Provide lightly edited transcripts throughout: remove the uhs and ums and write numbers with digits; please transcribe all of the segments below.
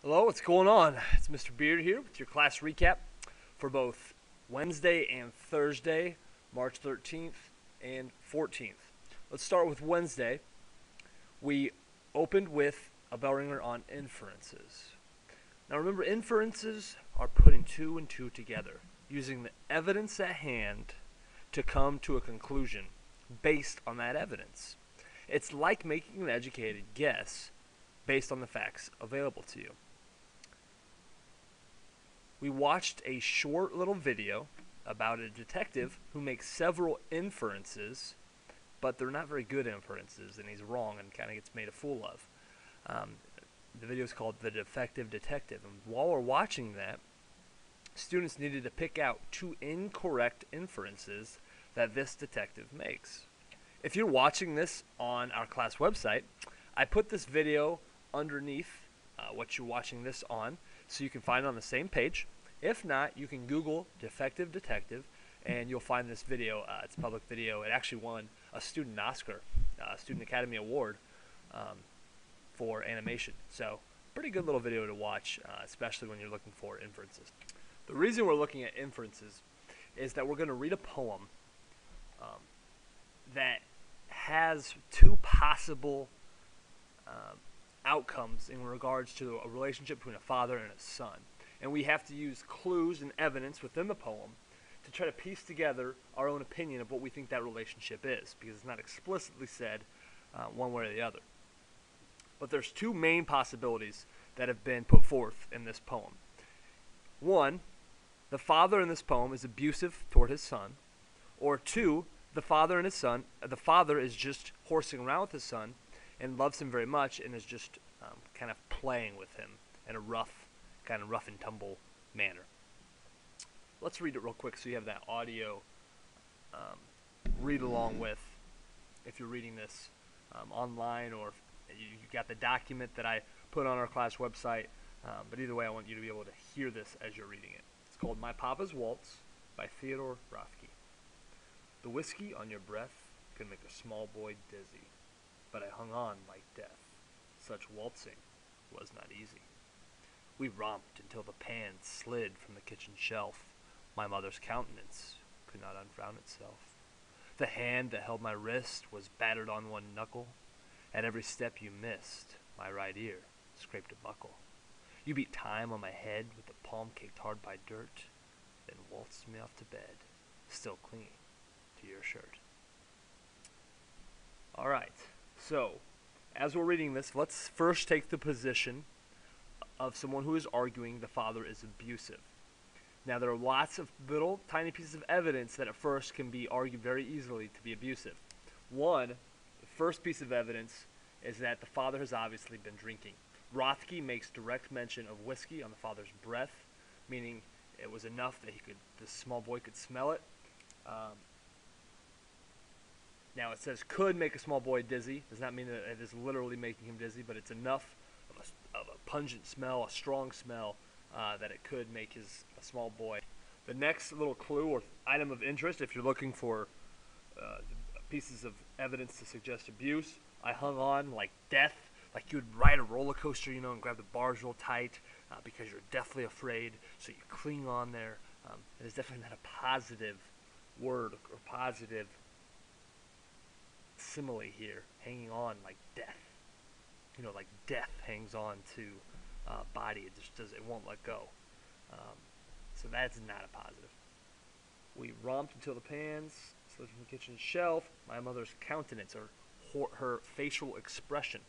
Hello, what's going on? It's Mr. Beard here with your class recap for both Wednesday and Thursday, March 13th and 14th. Let's start with Wednesday. We opened with a bell ringer on inferences. Now remember, inferences are putting two and two together, using the evidence at hand to come to a conclusion based on that evidence. It's like making an educated guess based on the facts available to you. We watched a short little video about a detective who makes several inferences, but they're not very good inferences, and he's wrong and kind of gets made a fool of. The video is called The Defective Detective, and while we're watching that, students needed to pick out two incorrect inferences that this detective makes. If you're watching this on our class website, I put this video underneath what you're watching this on, so you can find it on the same page. If not, you can Google Defective Detective, and you'll find this video. It's a public video. It actually won a Student Oscar, Student Academy Award for animation. So, pretty good little video to watch, especially when you're looking for inferences. The reason we're looking at inferences is that we're going to read a poem that has two possible outcomes in regards to a relationship between a father and a son. And we have to use clues and evidence within the poem to try to piece together our own opinion of what we think that relationship is, because it's not explicitly said one way or the other. But there's two main possibilities that have been put forth in this poem. One, the father in this poem is abusive toward his son. Or two, the father is just horsing around with his son and loves him very much and is just kind of playing with him in a rough and tumble manner. Let's read it real quick so you have that audio read along with if you're reading this online, or if you got the document that I put on our class website. But either way, I want you to be able to hear this as you're reading it. It's called My Papa's Waltz by Theodore Rothke. The whiskey on your breath could make a small boy dizzy, but I hung on like death. Such waltzing was not easy. We romped until the pan slid from the kitchen shelf. My mother's countenance could not unfrown itself. The hand that held my wrist was battered on one knuckle. At every step you missed, my right ear scraped a buckle. You beat time on my head with the palm caked hard by dirt, then waltzed me off to bed, still clinging to your shirt. Alright, so as we're reading this, let's first take the position of someone who is arguing the father is abusive. Now, there are lots of little tiny pieces of evidence that at first can be argued very easily to be abusive. One, the first piece of evidence is that the father has obviously been drinking. Rothke makes direct mention of whiskey on the father's breath, meaning it was enough that the small boy could smell it. Now, it says could make a small boy dizzy. Does not mean that it is literally making him dizzy, but it's enough of a pungent smell, a strong smell, that it could make a small boy. The next little clue or item of interest, if you're looking for pieces of evidence to suggest abuse, I hung on like death, like you would ride a roller coaster, and grab the bars real tight because you're deathly afraid, so you cling on there. It is definitely not a positive word or positive simile here, hanging on like death. Like death hangs on to body. It won't let go. So that's not a positive. We romped until the pans slid from the kitchen shelf. My mother's countenance, or her facial expression.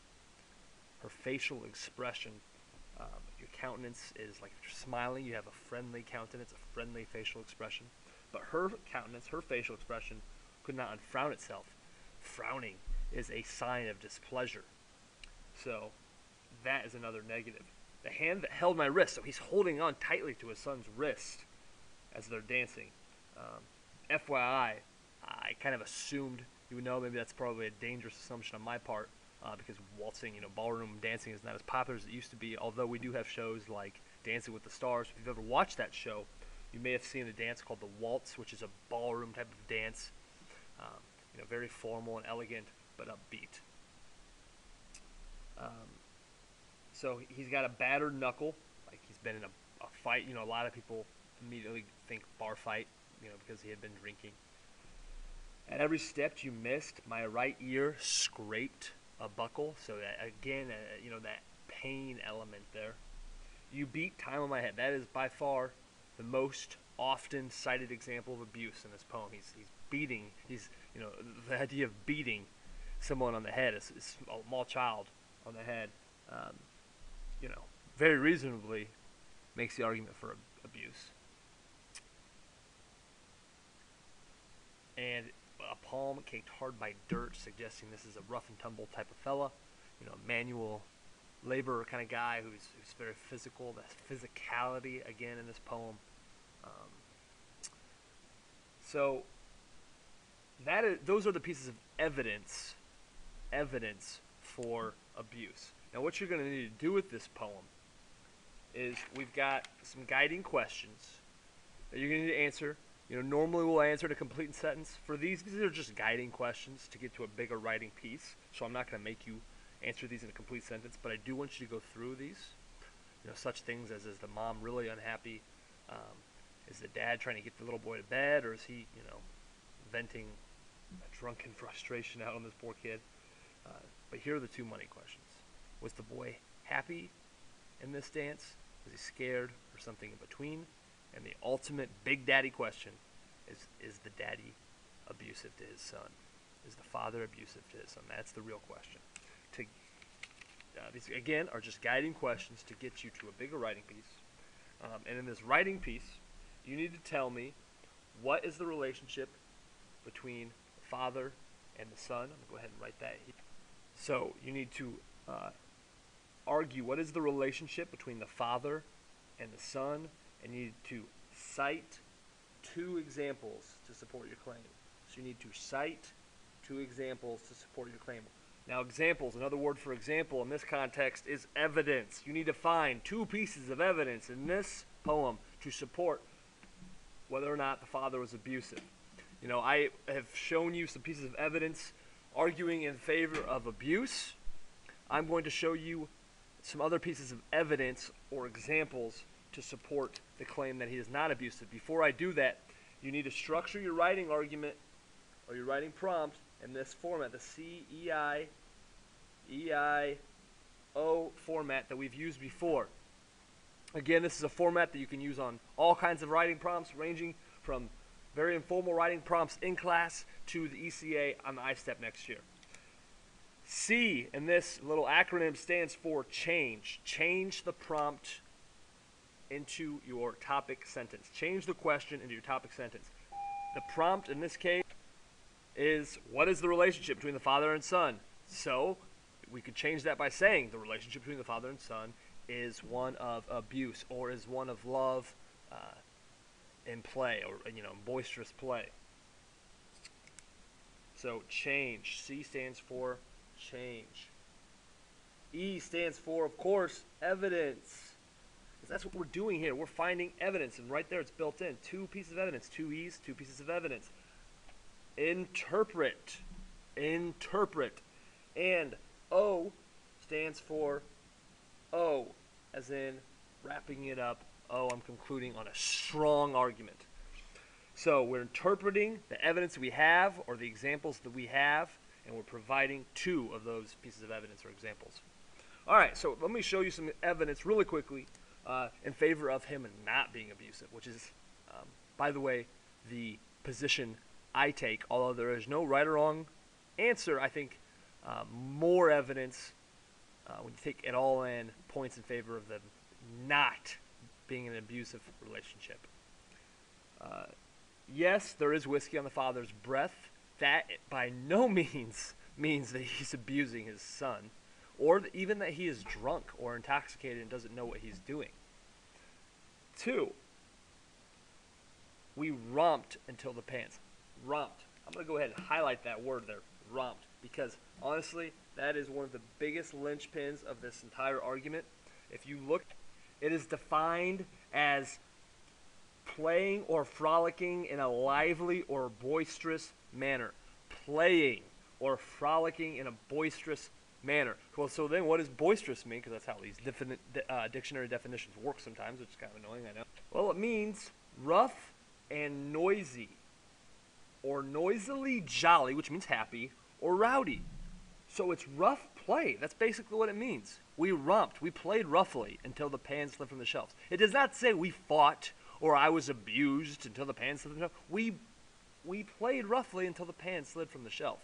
Her facial expression. Your countenance is like if you're smiling, you have a friendly countenance, a friendly facial expression. But her countenance, her facial expression, could not unfrown itself. Frowning is a sign of displeasure. So that is another negative. The hand that held my wrist, so he's holding on tightly to his son's wrist as they're dancing. FYI, I kind of assumed you would know. Maybe that's probably a dangerous assumption on my part, because waltzing, ballroom dancing is not as popular as it used to be, although we do have shows like Dancing with the Stars. If you've ever watched that show, you may have seen a dance called the waltz, which is a ballroom type of dance. Very formal and elegant, but upbeat. So he's got a battered knuckle, like he's been in a fight. A lot of people immediately think bar fight, because he had been drinking. At every step you missed, my right ear scraped a buckle. So that, again, that pain element there. You beat time on my head. That is by far the most often cited example of abuse in this poem. He's beating. The idea of beating someone on the head, is a small child on the head, very reasonably makes the argument for abuse. And a palm caked hard by dirt, suggesting this is a rough and tumble type of fella, manual labor kind of guy who's very physical. The physicality again in this poem. So those are the pieces of evidence for abuse. Now, what you're going to need to do with this poem is we've got some guiding questions that you're going to need to answer. Normally we'll answer in a complete sentence. For these are just guiding questions to get to a bigger writing piece. So I'm not going to make you answer these in a complete sentence, but I do want you to go through these. Such things as, is the mom really unhappy? Is the dad trying to get the little boy to bed, or is he, venting a drunken frustration out on this poor kid? But here are the two money questions. Was the boy happy in this dance? Was he scared, or something in between? And the ultimate big daddy question is the daddy abusive to his son? Is the father abusive to his son? That's the real question. These, again, are just guiding questions to get you to a bigger writing piece. And in this writing piece, you need to tell me what is the relationship between the father and the son. I'm going to go ahead and write that here. So you need to argue what is the relationship between the father and the son, and you need to cite two examples to support your claim. So you need to cite two examples to support your claim. Now, examples, another word for example in this context is evidence. You need to find two pieces of evidence in this poem to support whether or not the father was abusive. I have shown you some pieces of evidence arguing in favor of abuse. I'm going to show you some other pieces of evidence or examples to support the claim that he is not abusive. Before I do that, you need to structure your writing argument or your writing prompt in this format, the CEIO format that we've used before. Again, this is a format that you can use on all kinds of writing prompts, ranging from very informal writing prompts in class to the ECA on the iStep next year. C in this little acronym stands for change. Change the prompt into your topic sentence. Change the question into your topic sentence. The prompt in this case is, what is the relationship between the father and son? So we could change that by saying the relationship between the father and son is one of abuse, or is one of love in play, or boisterous play. So change. C stands for change. E stands for, of course, evidence. Because that's what we're doing here. We're finding evidence, and right there it's built in. Two pieces of evidence. Two E's, two pieces of evidence. Interpret. Interpret. And O stands for O, as in wrapping it up. Oh, I'm concluding on a strong argument. So we're interpreting the evidence we have, or the examples that we have, and we're providing two of those pieces of evidence or examples. All right, so let me show you some evidence really quickly in favor of him not being abusive, which is, by the way, the position I take. Although there is no right or wrong answer, I think more evidence, when you take it all in, points in favor of them not being an abusive relationship. Yes, there is whiskey on the father's breath. That by no means means that he's abusing his son, or even that he is drunk or intoxicated and doesn't know what he's doing. 2, we romped until the pants. Romped. I'm going to go ahead and highlight that word there, romped, because honestly, that is one of the biggest linchpins of this entire argument. If you look, it is defined as playing or frolicking in a lively or boisterous manner. Playing or frolicking in a boisterous manner. Well, so then what does boisterous mean? Because that's how these dictionary definitions work sometimes, which is kind of annoying, I know. Well, it means rough and noisy, or noisily jolly, which means happy, or rowdy. So it's rough play. That's basically what it means. We romped. We played roughly until the pan slid from the shelves. It does not say we fought or I was abused until the pan slid from the shelf. We played roughly until the pan slid from the shelf.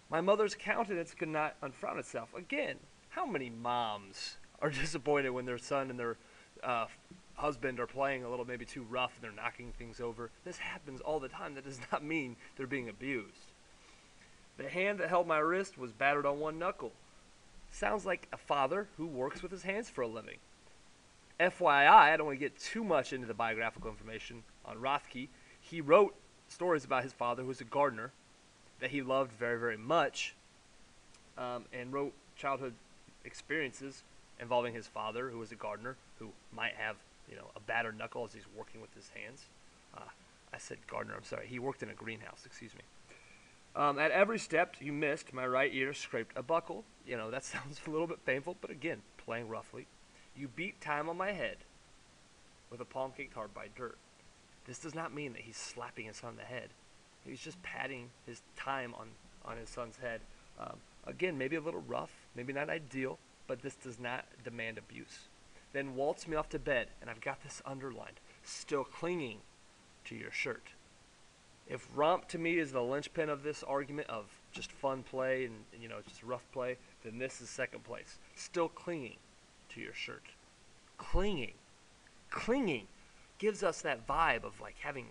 My mother's countenance could not unfrown itself. Again, how many moms are disappointed when their son and their husband are playing a little maybe too rough and they're knocking things over? This happens all the time. That does not mean they're being abused. The hand that held my wrist was battered on one knuckle. Sounds like a father who works with his hands for a living. FYI, I don't want to get too much into the biographical information on Rothke. He wrote stories about his father, who was a gardener, that he loved very, very much, and wrote childhood experiences involving his father, who was a gardener, who might have, a battered knuckle as he's working with his hands. I said gardener, I'm sorry. He worked in a greenhouse, excuse me. At every step you missed, my right ear scraped a buckle. That sounds a little bit painful, but again, playing roughly. You beat time on my head with a palm caked hard by dirt. This does not mean that he's slapping his son on the head. He's just patting his time on his son's head. Again, maybe a little rough, maybe not ideal, but this does not demand abuse. Then waltz me off to bed, and I've got this underlined, still clinging to your shirt. If romp to me is the linchpin of this argument of just fun play and just rough play, then this is second place. Still clinging to your shirt. Clinging gives us that vibe of like having,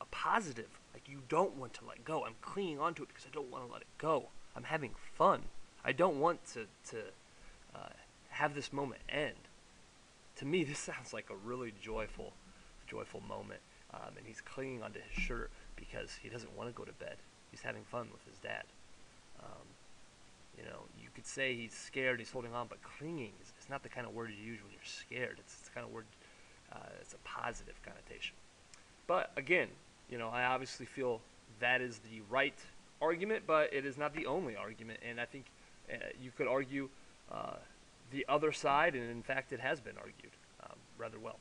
a positive, like you don't want to let go. I'm clinging onto it because I don't want to let it go. I'm having fun. I don't want to have this moment end. To me, this sounds like a really joyful moment. And he's clinging onto his shirt because he doesn't want to go to bed. He's having fun with his dad. You could say he's scared, he's holding on, but clinging is not the kind of word you use when you're scared. It's the kind of word, it's a positive connotation. But again, I obviously feel that is the right argument, but it is not the only argument. And I think you could argue the other side, and in fact it has been argued rather well.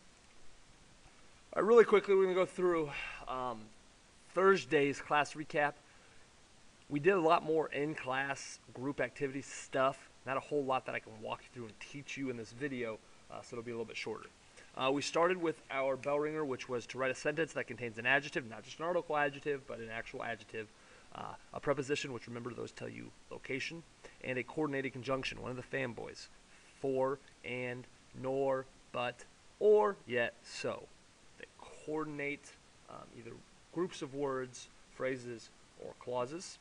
All right, really quickly, we're going to go through Thursday's class recap. We did a lot more in-class group activity stuff. Not a whole lot that I can walk you through and teach you in this video, so it'll be a little bit shorter. We started with our bell ringer, which was to write a sentence that contains an adjective, not just an article adjective, but an actual adjective, a preposition, which remember those tell you location, and a coordinated conjunction, one of the fanboys, for, and, nor, but, or, yet, so. They coordinate either groups of words, phrases, or clauses.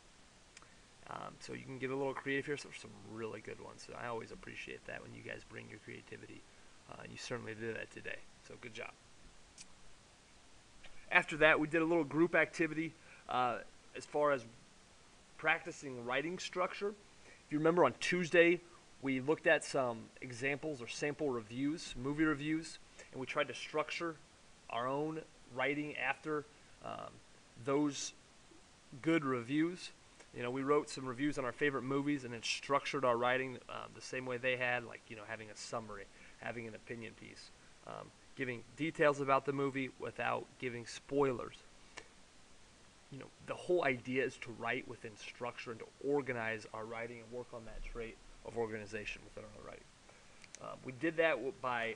So you can get a little creative here. So there's some really good ones. So I always appreciate that when you guys bring your creativity. And you certainly did that today. So good job. After that, we did a little group activity as far as practicing writing structure. If you remember on Tuesday, we looked at some examples or sample reviews, movie reviews, and we tried to structure our own writing after those good reviews. We wrote some reviews on our favorite movies and then structured our writing the same way they had, like, having a summary, having an opinion piece, giving details about the movie without giving spoilers. The whole idea is to write within structure and to organize our writing and work on that trait of organization within our writing. We did that by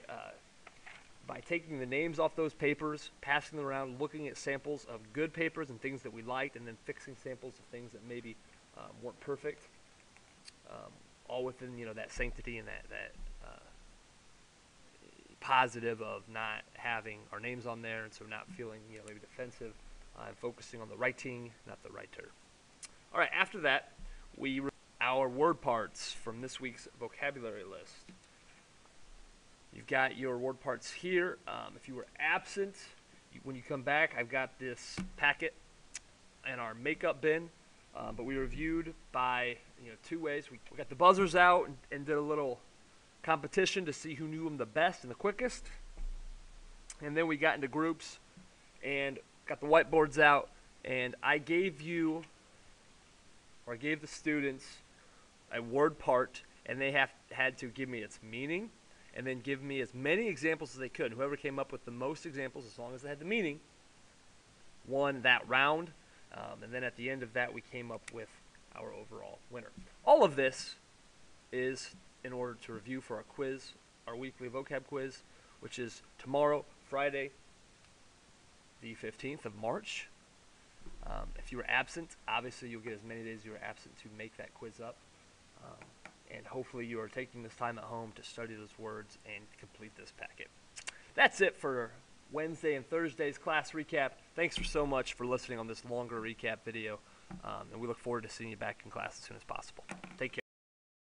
taking the names off those papers, passing them around, looking at samples of good papers and things that we liked, and then fixing samples of things that maybe weren't perfect, all within that sanctity and that positive of not having our names on there, and so not feeling maybe defensive, and focusing on the writing, not the writer. All right, after that, we our word parts from this week's vocabulary list. You've got your word parts here. If you were absent, when you come back, I've got this packet in our makeup bin. But we reviewed by two ways. We got the buzzers out and did a little competition to see who knew them the best and the quickest. And then we got into groups and got the whiteboards out. And I gave the students a word part, and they had to give me its meaning, and then give me as many examples as they could. Whoever came up with the most examples, as long as they had the meaning, won that round. And then at the end of that, we came up with our overall winner. All of this is in order to review for our quiz, our weekly vocab quiz, which is tomorrow, Friday, the 15th of March. If you were absent, obviously you'll get as many days you were absent to make that quiz up. And hopefully you are taking this time at home to study those words and complete this packet. That's it for Wednesday and Thursday's class recap. Thanks so much for listening on this longer recap video. And we look forward to seeing you back in class as soon as possible. Take care.